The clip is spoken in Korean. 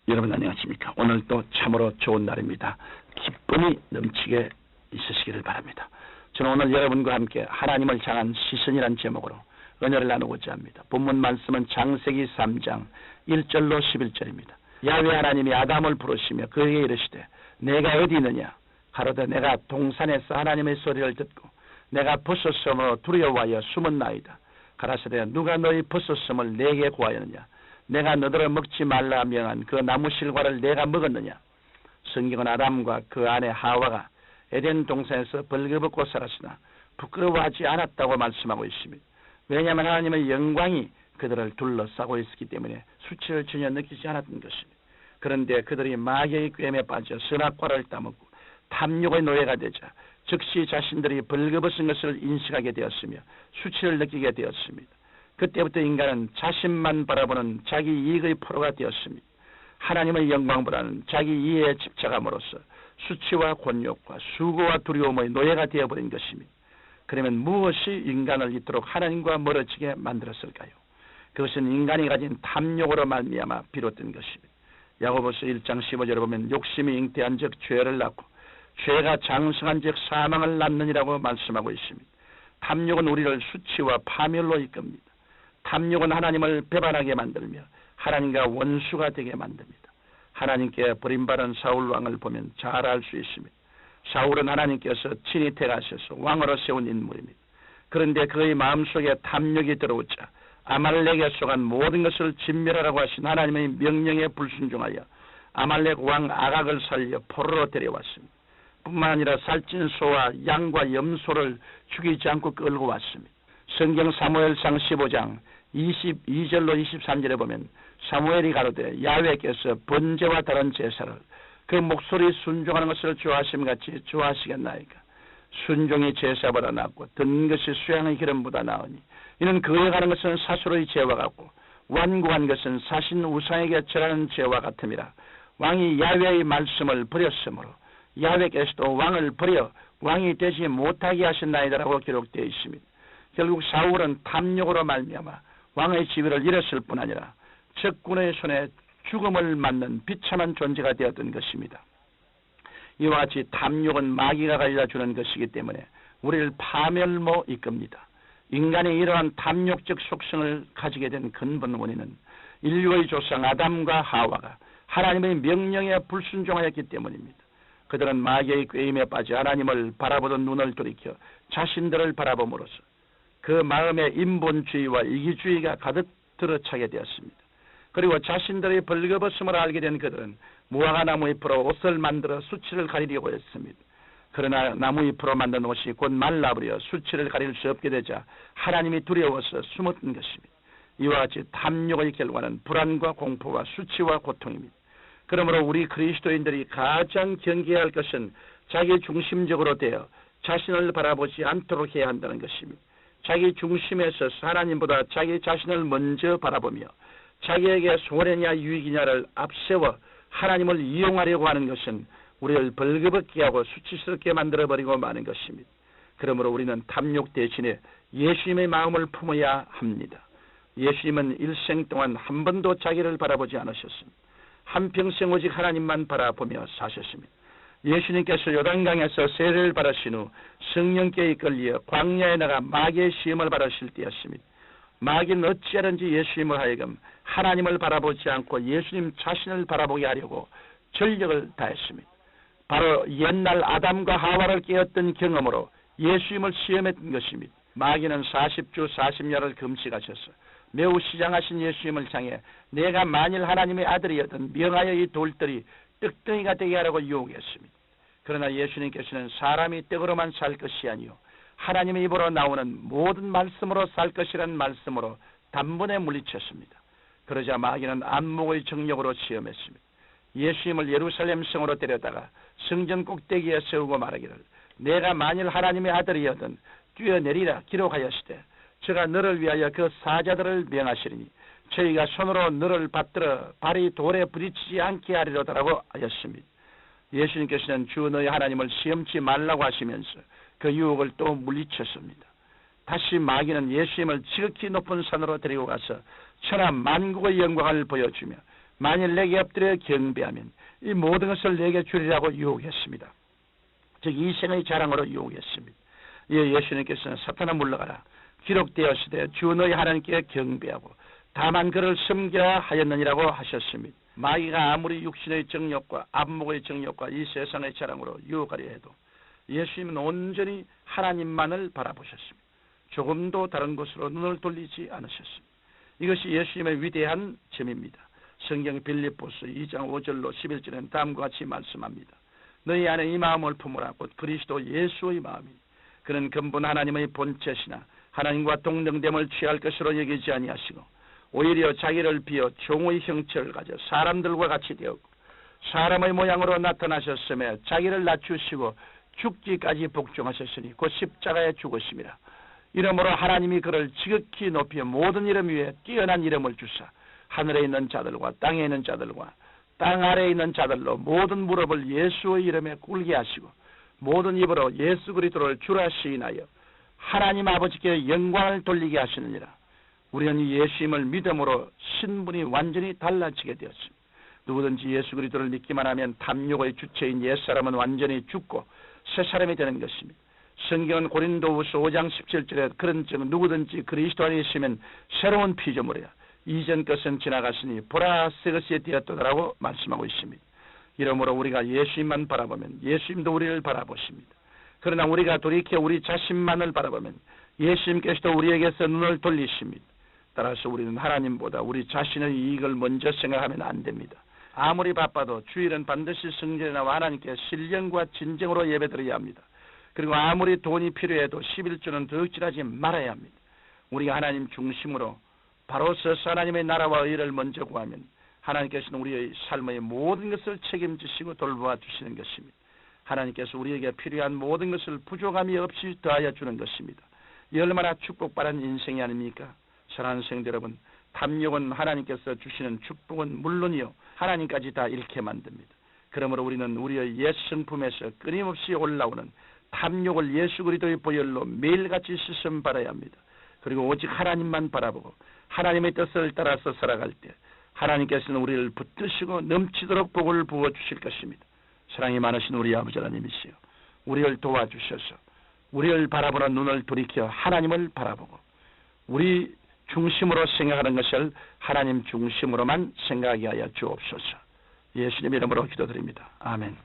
여러분 안녕하십니까? 오늘 또 참으로 좋은 날입니다. 기쁨이 넘치게 있으시기를 바랍니다. 저는 오늘 여러분과 함께 하나님을 향한 시선이란 제목으로 은혜를 나누고자 합니다. 본문 말씀은 창세기 3장 1절로 11절입니다. 야훼 하나님이 아담을 부르시며 그에게 이르시되 내가 어디 있느냐? 가로되 내가 동산에서 하나님의 소리를 듣고 내가 벗었음으로 두려워하여 숨었나이다. 가라사대 누가 너희 벗었음을 내게 구하였느냐? 내가 너희를 먹지 말라 명한 그 나무 실과를 내가 먹었느냐? 성경은 아담과 그 아내 하와가 에덴 동산에서 벌거벗고 살았으나 부끄러워하지 않았다고 말씀하고 있습니다. 왜냐하면 하나님의 영광이 그들을 둘러싸고 있었기 때문에 수치를 전혀 느끼지 않았던 것입니다. 그런데 그들이 마귀의 꾀임에 빠져 선악과를 따먹고 탐욕의 노예가 되자 즉시 자신들이 벌거벗은 것을 인식하게 되었으며 수치를 느끼게 되었습니다. 그때부터 인간은 자신만 바라보는 자기 이익의 포로가 되었습니다. 하나님의 영광보다는 자기 이해에 집착함으로써 수치와 곤욕과 수고와 두려움의 노예가 되어버린 것입니다. 그러면 무엇이 인간을 이토록 하나님과 멀어지게 만들었을까요? 그것은 인간이 가진 탐욕으로 말미암아 비롯된 것입니다. 야고보서 1장 15절에 보면 욕심이 잉태한 즉 죄를 낳고 죄가 장성한 즉 사망을 낳느니라고 말씀하고 있습니다. 탐욕은 우리를 수치와 파멸로 이끕니다. 탐욕은 하나님을 배반하게 만들며 하나님과 원수가 되게 만듭니다. 하나님께 버림받은 사울 왕을 보면 잘 알 수 있습니다. 사울은 하나님께서 친히 택하셔서 왕으로 세운 인물입니다. 그런데 그의 마음속에 탐욕이 들어오자 아말렉에 속한 모든 것을 진멸하라고 하신 하나님의 명령에 불순종하여 아말렉 왕 아각을 살려 포로로 데려왔습니다. 뿐만 아니라 살찐 소와 양과 염소를 죽이지 않고 끌고 왔습니다. 성경 사무엘상 15장 22절로 23절에 보면 사무엘이 가로되 야훼께서 번제와 다른 제사를 그 목소리 순종하는 것을 좋아하심같이 좋아하시겠나이까? 순종이 제사보다 낫고 듣는 것이 수양의 기름보다 나으니 이는 그에 가는 것은 사수의 죄와 같고 완고한 것은 사신 우상에게 절하는 죄와 같음이라. 왕이 야훼의 말씀을 버렸으므로 야훼께서도 왕을 버려 왕이 되지 못하게 하셨나이다라고 기록되어 있습니다. 결국 사울은 탐욕으로 말미암아 왕의 지위를 잃었을 뿐 아니라 적군의 손에 죽음을 맞는 비참한 존재가 되었던 것입니다. 이와 같이 탐욕은 마귀가 가져다주는 것이기 때문에 우리를 파멸로 이끕니다. 인간이 이러한 탐욕적 속성을 가지게 된 근본 원인은 인류의 조상 아담과 하와가 하나님의 명령에 불순종하였기 때문입니다. 그들은 마귀의 꾀임에 빠져 하나님을 바라보던 눈을 돌이켜 자신들을 바라봄으로써 그 마음에 인본주의와 이기주의가 가득 들어차게 되었습니다. 그리고 자신들의 벌거벗음을 알게 된 그들은 무화과 나무 잎으로 옷을 만들어 수치를 가리려고 했습니다. 그러나 나무 잎으로 만든 옷이 곧 말라버려 수치를 가릴 수 없게 되자 하나님이 두려워서 숨었던 것입니다. 이와 같이 탐욕의 결과는 불안과 공포와 수치와 고통입니다. 그러므로 우리 그리스도인들이 가장 경계해야 할 것은 자기 중심적으로 되어 자신을 바라보지 않도록 해야 한다는 것입니다. 자기 중심에서 하나님보다 자기 자신을 먼저 바라보며 자기에게 손해냐 유익이냐를 앞세워 하나님을 이용하려고 하는 것은 우리를 벌거벗게 하고 수치스럽게 만들어버리고 마는 것입니다. 그러므로 우리는 탐욕 대신에 예수님의 마음을 품어야 합니다. 예수님은 일생 동안 한 번도 자기를 바라보지 않으셨습니다. 한평생 오직 하나님만 바라보며 사셨습니다. 예수님께서 요단강에서 세례를 받으신 후 성령께 이끌려 광야에 나가 마귀의 시험을 받으실 때였습니다. 마귀는 어찌하든지 예수님을 하여금 하나님을 바라보지 않고 예수님 자신을 바라보게 하려고 전력을 다했습니다. 바로 옛날 아담과 하와를 깨었던 경험으로 예수님을 시험했던 것입니다. 마귀는 40주 40야를 금식하셔서 매우 시장하신 예수님을 향해 내가 만일 하나님의 아들이었던 명하여 이 돌들이 떡덩이가 되게 하라고 유혹했습니다. 그러나 예수님께서는 사람이 떡으로만 살 것이 아니요 하나님의 입으로 나오는 모든 말씀으로 살 것이라는 말씀으로 단번에 물리쳤습니다. 그러자 마귀는 안목의 정력으로 시험했습니다. 예수님을 예루살렘 성으로 데려다가 성전 꼭대기에 세우고 말하기를 내가 만일 하나님의 아들이었던 뛰어내리라 기록하였으되 저가 너를 위하여 그 사자들을 명하시리니 저희가 손으로 너를 받들어 발이 돌에 부딪히지 않게 하리로다라고 하였습니다. 예수님께서는 주 너희 하나님을 시험치 말라고 하시면서 그 유혹을 또 물리쳤습니다. 다시 마귀는 예수님을 지극히 높은 산으로 데리고 가서 천하 만국의 영광을 보여주며 만일 내게 엎드려 경배하면 이 모든 것을 내게 주리라고 유혹했습니다. 즉 이생의 자랑으로 유혹했습니다. 예, 예수님께서는 사탄아 물러가라. 기록되었으되 주 너희 하나님께 경배하고 다만 그를 섬기라 하였느니라고 하셨습니다. 마귀가 아무리 육신의 정욕과 안목의 정욕과 이 세상의 자랑으로 유혹하려 해도 예수님은 온전히 하나님만을 바라보셨습니다. 조금도 다른 곳으로 눈을 돌리지 않으셨습니다. 이것이 예수님의 위대한 점입니다. 성경 빌립보서 2장 5절로 11절에는 다음과 같이 말씀합니다. 너희 안에 이 마음을 품으라. 곧 그리스도 예수의 마음이 그는 근본 하나님의 본체시나 하나님과 동등됨을 취할 것으로 여기지 아니하시고 오히려 자기를 비어 종의 형체를 가져 사람들과 같이 되었고 사람의 모양으로 나타나셨으며 자기를 낮추시고 죽기까지 복종하셨으니 곧 십자가에 죽으심이라. 이러므로 하나님이 그를 지극히 높여 모든 이름 위에 뛰어난 이름을 주사 하늘에 있는 자들과 땅에 있는 자들과 땅 아래에 있는 자들로 모든 무릎을 예수의 이름에 꿇게 하시고 모든 입으로 예수 그리스도를 주라 시인하여 하나님 아버지께 영광을 돌리게 하시느니라. 우리는 이 예수님을 믿음으로 신분이 완전히 달라지게 되었습니다. 누구든지 예수 그리스도를 믿기만 하면 탐욕의 주체인 옛사람은 완전히 죽고 새 사람이 되는 것입니다. 성경은 고린도후서 5장 17절에 그런즉 누구든지 그리스도 안에 있으면 새로운 피조물이야. 이전 것은 지나갔으니 보라 새 것이 되었도다라고 말씀하고 있습니다. 이러므로 우리가 예수님만 바라보면 예수님도 우리를 바라보십니다. 그러나 우리가 돌이켜 우리 자신만을 바라보면 예수님께서도 우리에게서 눈을 돌리십니다. 따라서 우리는 하나님보다 우리 자신의 이익을 먼저 생각하면 안 됩니다. 아무리 바빠도 주일은 반드시 성전에 나와 하나님께 신령과 진정으로 예배드려야 합니다. 그리고 아무리 돈이 필요해도 11조는 덕질하지 말아야 합니다. 우리가 하나님 중심으로 바로 서서 하나님의 나라와 의를 먼저 구하면 하나님께서는 우리의 삶의 모든 것을 책임지시고 돌보아 주시는 것입니다. 하나님께서 우리에게 필요한 모든 것을 부족함이 없이 더하여 주는 것입니다. 이 얼마나 축복받은 인생이 아닙니까? 사랑하는 성도 여러분, 탐욕은 하나님께서 주시는 축복은 물론이요 하나님까지 다 잃게 만듭니다. 그러므로 우리는 우리의 옛 성품에서 끊임없이 올라오는 탐욕을 예수 그리스도의 보혈로 매일같이 씻음 받아야 합니다. 그리고 오직 하나님만 바라보고 하나님의 뜻을 따라서 살아갈 때 하나님께서는 우리를 붙드시고 넘치도록 복을 부어주실 것입니다. 사랑이 많으신 우리 아버지 하나님이시여, 우리를 도와주셔서 우리를 바라보는 눈을 돌이켜 하나님을 바라보고 우리 중심으로 생각하는 것을 하나님 중심으로만 생각하게 하여 주옵소서. 예수님 이름으로 기도드립니다. 아멘.